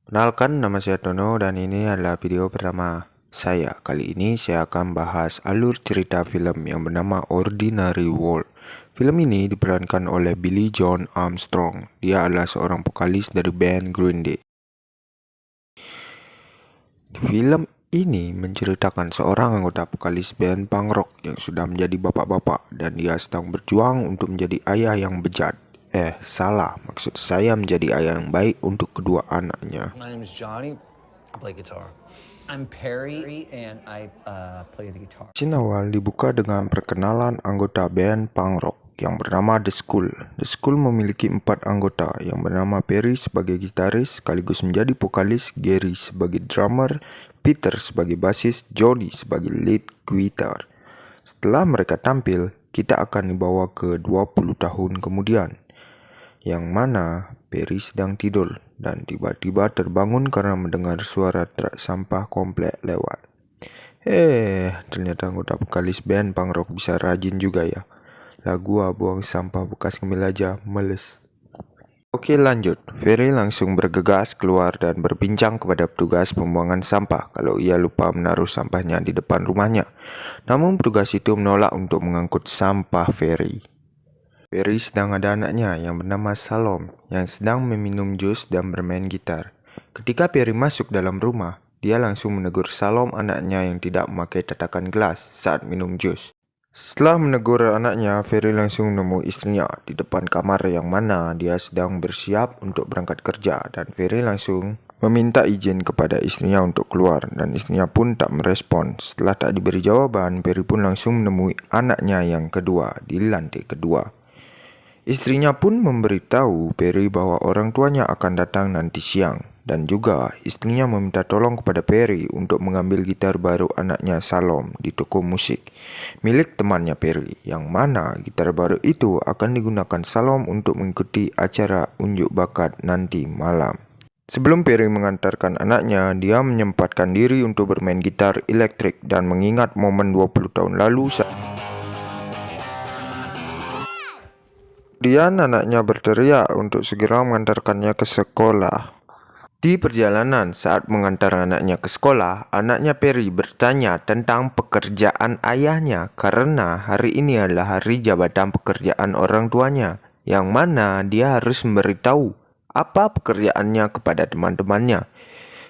Kenalkan, nama saya Tono dan ini adalah video pertama saya. Kali ini saya akan bahas alur cerita film yang bernama Ordinary World. Film ini diperankan oleh Billy Joe Armstrong. Dia adalah seorang vokalis dari band Green Day. Film ini menceritakan seorang anggota vokalis band punk rock yang sudah menjadi bapak-bapak dan dia sedang berjuang untuk menjadi ayah yang bejat. Salah. Maksud saya menjadi ayah yang baik untuk kedua anaknya. My name is Johnny. I play guitar. I'm Perry and I play the guitar. Scene awal dibuka dengan perkenalan anggota band punk rock yang bernama The School. The School memiliki 4 anggota yang bernama Perry sebagai gitaris sekaligus menjadi vokalis, Gary sebagai drummer, Peter sebagai bassis, Johnny sebagai lead guitar. Setelah mereka tampil, kita akan dibawa ke 20 tahun kemudian, yang mana Perry sedang tidur dan tiba-tiba terbangun karena mendengar suara truk sampah komplek lewat. Ternyata anggota vokalis band punk rock bisa rajin juga ya. Lah gua buang sampah bekas ngemil aja, males. Oke, lanjut. Ferry langsung bergegas keluar dan berbincang kepada petugas pembuangan sampah kalau ia lupa menaruh sampahnya di depan rumahnya. Namun petugas itu menolak untuk mengangkut sampah Ferry. Ferry sedang ada anaknya yang bernama Salom yang sedang meminum jus dan bermain gitar. Ketika Ferry masuk dalam rumah, dia langsung menegur Salom anaknya yang tidak memakai tatakan gelas saat minum jus. Setelah menegur anaknya, Ferry langsung menemui istrinya di depan kamar yang mana dia sedang bersiap untuk berangkat kerja dan Ferry langsung meminta izin kepada istrinya untuk keluar dan istrinya pun tak merespon. Setelah tak diberi jawaban, Ferry pun langsung menemui anaknya yang kedua di lantai kedua. Istrinya pun memberitahu Perry bahwa orang tuanya akan datang nanti siang dan juga istrinya meminta tolong kepada Perry untuk mengambil gitar baru anaknya Salom di toko musik milik temannya Perry, yang mana gitar baru itu akan digunakan Salom untuk mengikuti acara unjuk bakat nanti malam. Sebelum Perry mengantarkan anaknya, dia menyempatkan diri untuk bermain gitar elektrik dan mengingat momen 20 tahun lalu Kemudian anaknya berteriak untuk segera mengantarkannya ke sekolah. Di perjalanan saat mengantar anaknya ke sekolah, anaknya Perry bertanya tentang pekerjaan ayahnya karena hari ini adalah hari jabatan pekerjaan orang tuanya, yang mana dia harus memberitahu apa pekerjaannya kepada teman-temannya.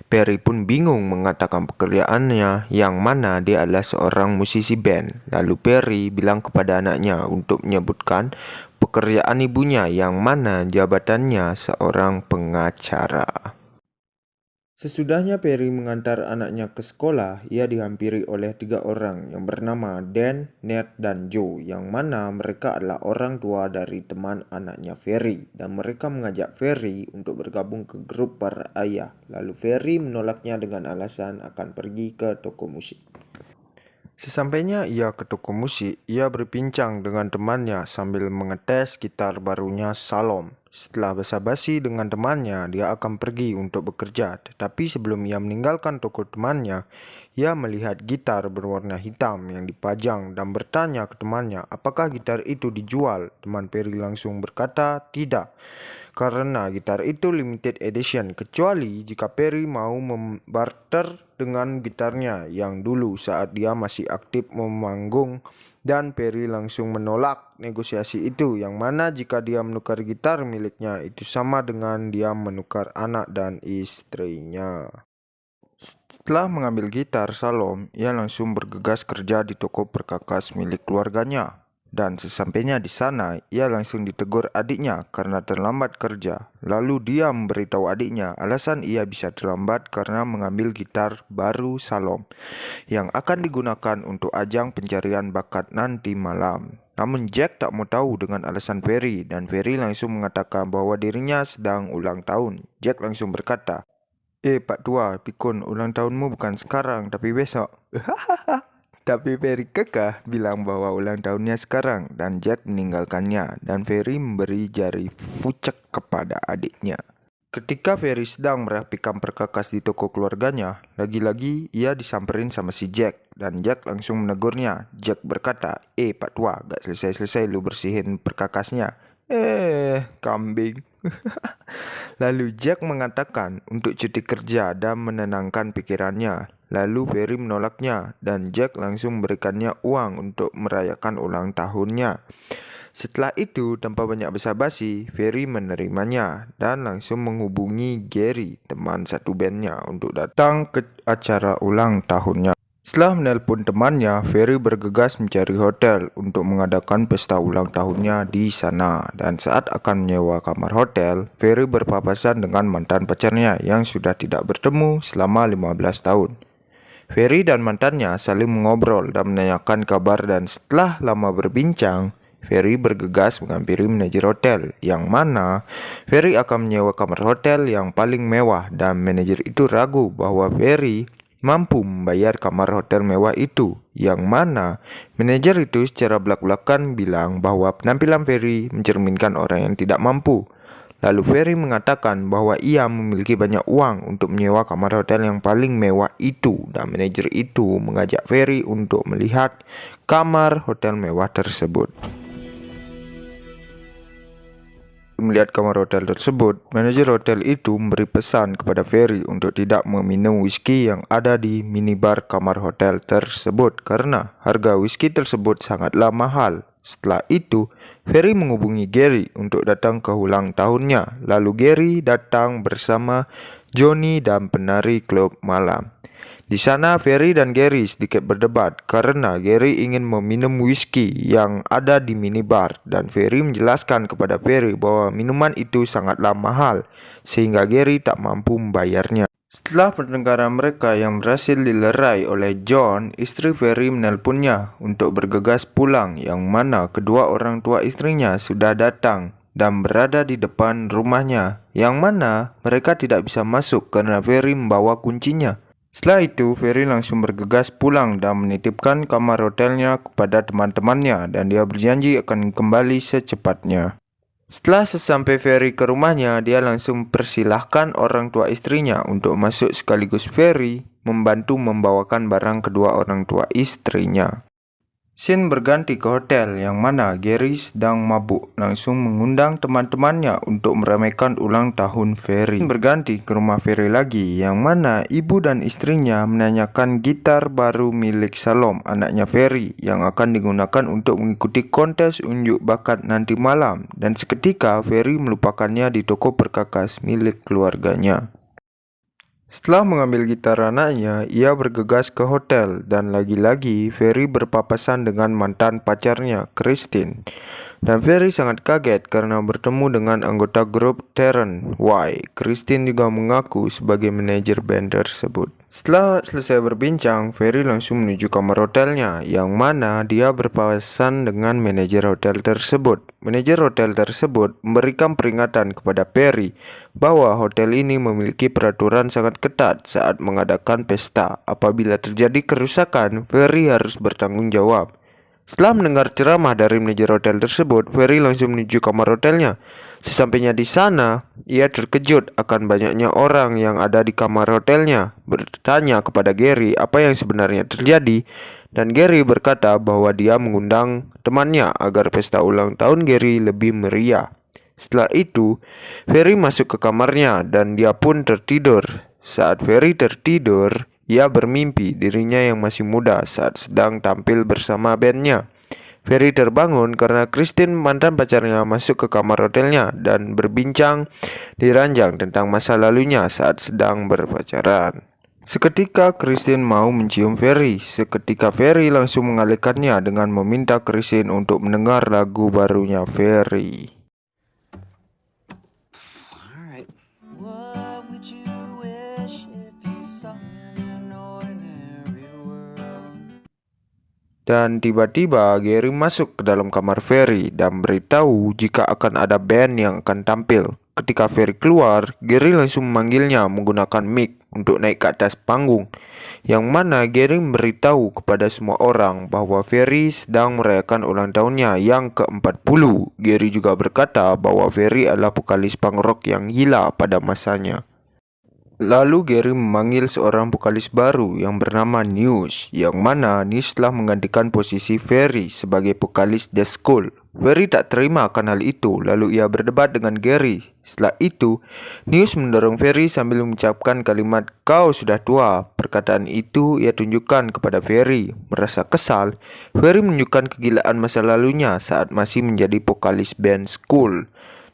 Perry pun bingung mengatakan pekerjaannya yang mana dia adalah seorang musisi band. Lalu Perry bilang kepada anaknya untuk menyebutkan pekerjaan ibunya yang mana jabatannya seorang pengacara. Sesudahnya Perry mengantar anaknya ke sekolah, ia dihampiri oleh 3 orang yang bernama Dan, Ned, dan Joe, yang mana mereka adalah orang tua dari teman anaknya Ferry, dan mereka mengajak Ferry untuk bergabung ke grup para ayah. Lalu Ferry menolaknya dengan alasan akan pergi ke toko musik. Sesampainya ia ke toko musik, ia berbincang dengan temannya sambil mengetes gitar barunya Salom. Setelah basa-basi dengan temannya, dia akan pergi untuk bekerja. Tetapi sebelum ia meninggalkan toko temannya, ia melihat gitar berwarna hitam yang dipajang dan bertanya ke temannya, apakah gitar itu dijual? Teman Perry langsung berkata, tidak, karena gitar itu limited edition, kecuali jika Perry mau membarter dengan gitarnya yang dulu saat dia masih aktif memanggung. Dan Perry langsung menolak negosiasi itu, yang mana jika dia menukar gitar miliknya itu sama dengan dia menukar anak dan istrinya. Setelah mengambil gitar Salom, ia langsung bergegas kerja di toko perkakas milik keluarganya. Dan sesampainya di sana, ia langsung ditegur adiknya karena terlambat kerja. Lalu dia memberitahu adiknya alasan ia bisa terlambat karena mengambil gitar baru Salom yang akan digunakan untuk ajang pencarian bakat nanti malam. Namun Jack tak mau tahu dengan alasan Ferry dan Ferry langsung mengatakan bahwa dirinya sedang ulang tahun. Jack langsung berkata, Pak Tua, pikun, ulang tahunmu bukan sekarang tapi besok. Tapi Ferry kekeh bilang bahwa ulang tahunnya sekarang dan Jack meninggalkannya dan Ferry memberi jari fucek kepada adiknya. Ketika Ferry sedang merapikan perkakas di toko keluarganya, lagi-lagi ia disamperin sama si Jack dan Jack langsung menegurnya. Jack berkata, Pak Tua, gak selesai-selesai lu bersihin perkakasnya. Kambing. Lalu Jack mengatakan untuk cuti kerja dan menenangkan pikirannya. Lalu Ferry menolaknya dan Jack langsung memberikannya uang untuk merayakan ulang tahunnya. Setelah itu, tanpa banyak basa-basi, Ferry menerimanya dan langsung menghubungi Gary, teman satu bandnya, untuk datang ke acara ulang tahunnya. Setelah menelpon temannya, Ferry bergegas mencari hotel untuk mengadakan pesta ulang tahunnya di sana. Dan saat akan menyewa kamar hotel, Ferry berpapasan dengan mantan pacarnya yang sudah tidak bertemu selama 15 tahun. Ferry dan mantannya saling mengobrol dan menanyakan kabar, dan setelah lama berbincang, Ferry bergegas menghampiri manajer hotel, yang mana Ferry akan menyewa kamar hotel yang paling mewah, dan manajer itu ragu bahwa Ferry mampu membayar kamar hotel mewah itu, yang mana manajer itu secara belak-belakan bilang bahwa penampilan Ferry mencerminkan orang yang tidak mampu. Lalu Ferry mengatakan bahwa ia memiliki banyak uang untuk menyewa kamar hotel yang paling mewah itu, dan manajer itu mengajak Ferry untuk melihat kamar hotel mewah tersebut. Melihat kamar hotel tersebut, manajer hotel itu memberi pesan kepada Ferry untuk tidak meminum whisky yang ada di minibar kamar hotel tersebut karena harga whisky tersebut sangatlah mahal. Setelah itu, Ferry menghubungi Gary untuk datang ke ulang tahunnya. Lalu Gary datang bersama Johnny dan penari klub malam. Di sana Ferry dan Gary sedikit berdebat karena Gary ingin meminum whisky yang ada di minibar, dan Ferry menjelaskan kepada Ferry bahwa minuman itu sangatlah mahal sehingga Gary tak mampu membayarnya. Setelah pertengkaran mereka yang berhasil dilerai oleh John, istri Ferry menelponnya untuk bergegas pulang, yang mana kedua orang tua istrinya sudah datang dan berada di depan rumahnya, yang mana mereka tidak bisa masuk karena Ferry membawa kuncinya. Setelah itu, Ferry langsung bergegas pulang dan menitipkan kamar hotelnya kepada teman-temannya, dan dia berjanji akan kembali secepatnya. Setelah sesampai Ferry ke rumahnya, dia langsung persilahkan orang tua istrinya untuk masuk, sekaligus Ferry membantu membawakan barang kedua orang tua istrinya. Scene berganti ke hotel, yang mana Gary sedang mabuk langsung mengundang teman-temannya untuk meramaikan ulang tahun Ferry. Berganti ke rumah Ferry lagi, yang mana ibu dan istrinya menanyakan gitar baru milik Salom, anaknya Ferry, yang akan digunakan untuk mengikuti kontes unjuk bakat nanti malam, dan seketika Ferry melupakannya di toko perkakas milik keluarganya. Setelah mengambil gitar anaknya, ia bergegas ke hotel, dan lagi-lagi Ferry berpapasan dengan mantan pacarnya, Christine. Dan Ferry sangat kaget karena bertemu dengan anggota grup Terran Y. Christine juga mengaku sebagai manajer band tersebut. Setelah selesai berbincang, Ferry langsung menuju kamar hotelnya, yang mana dia berpapasan dengan manajer hotel tersebut. Manajer hotel tersebut memberikan peringatan kepada Ferry bahwa hotel ini memiliki peraturan sangat ketat saat mengadakan pesta. Apabila terjadi kerusakan, Ferry harus bertanggung jawab. Setelah mendengar ceramah dari manajer hotel tersebut, Ferry langsung menuju kamar hotelnya. Sesampainya di sana, ia terkejut akan banyaknya orang yang ada di kamar hotelnya. Bertanya kepada Gary apa yang sebenarnya terjadi, dan Gary berkata bahwa dia mengundang temannya agar pesta ulang tahun Gary lebih meriah. Setelah itu, Ferry masuk ke kamarnya dan dia pun tertidur. Saat Ferry tertidur, ia bermimpi dirinya yang masih muda saat sedang tampil bersama bandnya. Ferry terbangun karena Christine, mantan pacarnya, masuk ke kamar hotelnya dan berbincang di ranjang tentang masa lalunya saat sedang berpacaran. Seketika Christine mau mencium Ferry. Seketika Ferry langsung mengalihkannya dengan meminta Christine untuk mendengar lagu barunya Ferry. Dan tiba-tiba Gary masuk ke dalam kamar Ferry dan beritahu jika akan ada band yang akan tampil. Ketika Ferry keluar, Gary langsung memanggilnya menggunakan mic untuk naik ke atas panggung, yang mana Gary memberitahu kepada semua orang bahwa Ferry sedang merayakan ulang tahunnya yang ke-40. Gary juga berkata bahwa Ferry adalah vokalis punk rock yang gila pada masanya. Lalu Gary memanggil seorang vokalis baru yang bernama News, yang mana News telah menggantikan posisi Ferry sebagai vokalis The School. Ferry tak terima akan hal itu, lalu ia berdebat dengan Gary. Setelah itu, News mendorong Ferry sambil mengucapkan kalimat "Kau sudah tua". Perkataan itu ia tunjukkan kepada Ferry. Merasa kesal, Ferry menunjukkan kegilaan masa lalunya saat masih menjadi vokalis band School.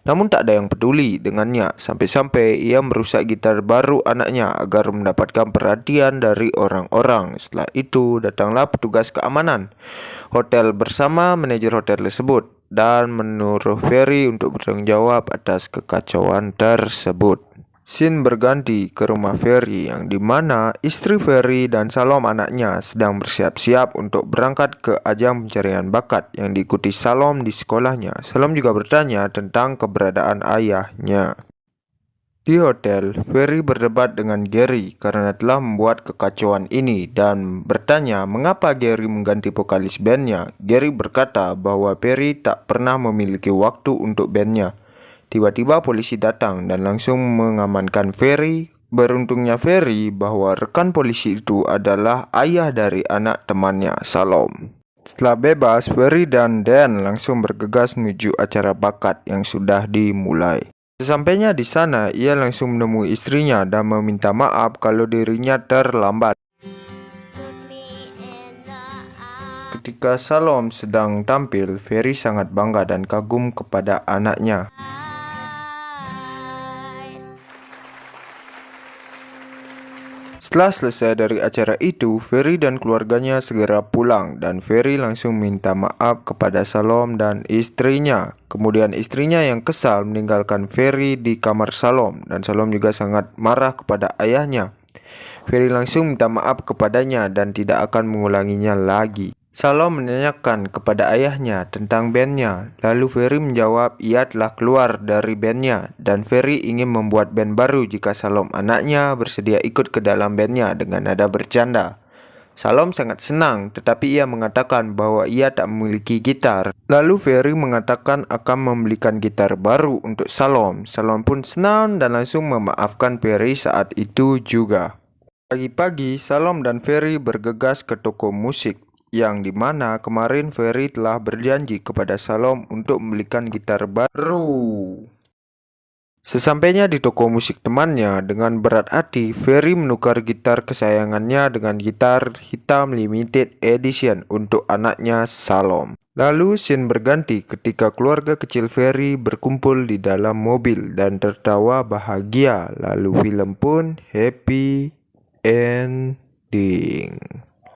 Namun tak ada yang peduli dengannya, sampai-sampai ia merusak gitar baru anaknya agar mendapatkan perhatian dari orang-orang. Setelah itu, datanglah petugas keamanan hotel bersama manajer hotel tersebut dan menyuruh Ferry untuk bertanggung jawab atas kekacauan tersebut. Scene berganti ke rumah Ferry yang dimana istri Ferry dan Salom anaknya sedang bersiap-siap untuk berangkat ke ajang pencarian bakat yang diikuti Salom di sekolahnya. Salom juga bertanya tentang keberadaan ayahnya. Di hotel, Ferry berdebat dengan Gary karena telah membuat kekacauan ini dan bertanya mengapa Gary mengganti vokalis bandnya. Gary berkata bahwa Ferry tak pernah memiliki waktu untuk bandnya. Tiba-tiba polisi datang dan langsung mengamankan Ferry. Beruntungnya Ferry bahwa rekan polisi itu adalah ayah dari anak temannya, Salom. Setelah bebas, Ferry dan Dan langsung bergegas menuju acara bakat yang sudah dimulai. Sesampainya di sana, ia langsung menemui istrinya dan meminta maaf kalau dirinya terlambat. Ketika Salom sedang tampil, Ferry sangat bangga dan kagum kepada anaknya. Setelah selesai dari acara itu, Ferry dan keluarganya segera pulang dan Ferry langsung minta maaf kepada Salom dan istrinya. Kemudian istrinya yang kesal meninggalkan Ferry di kamar Salom dan Salom juga sangat marah kepada ayahnya. Ferry langsung minta maaf kepadanya dan tidak akan mengulanginya lagi. Salom menanyakan kepada ayahnya tentang bandnya, lalu Ferry menjawab ia telah keluar dari bandnya dan Ferry ingin membuat band baru jika Salom anaknya bersedia ikut ke dalam bandnya dengan nada bercanda. Salom sangat senang, tetapi ia mengatakan bahwa ia tak memiliki gitar. Lalu Ferry mengatakan akan membelikan gitar baru untuk Salom. Salom pun senang dan langsung memaafkan Ferry saat itu juga. Pagi-pagi, Salom dan Ferry bergegas ke toko musik, yang dimana kemarin Ferry telah berjanji kepada Salom untuk membelikan gitar baru. Sesampainya di toko musik temannya, dengan berat hati, Ferry menukar gitar kesayangannya dengan gitar hitam limited edition untuk anaknya Salom. Lalu scene berganti ketika keluarga kecil Ferry berkumpul di dalam mobil dan tertawa bahagia. Lalu film pun happy ending.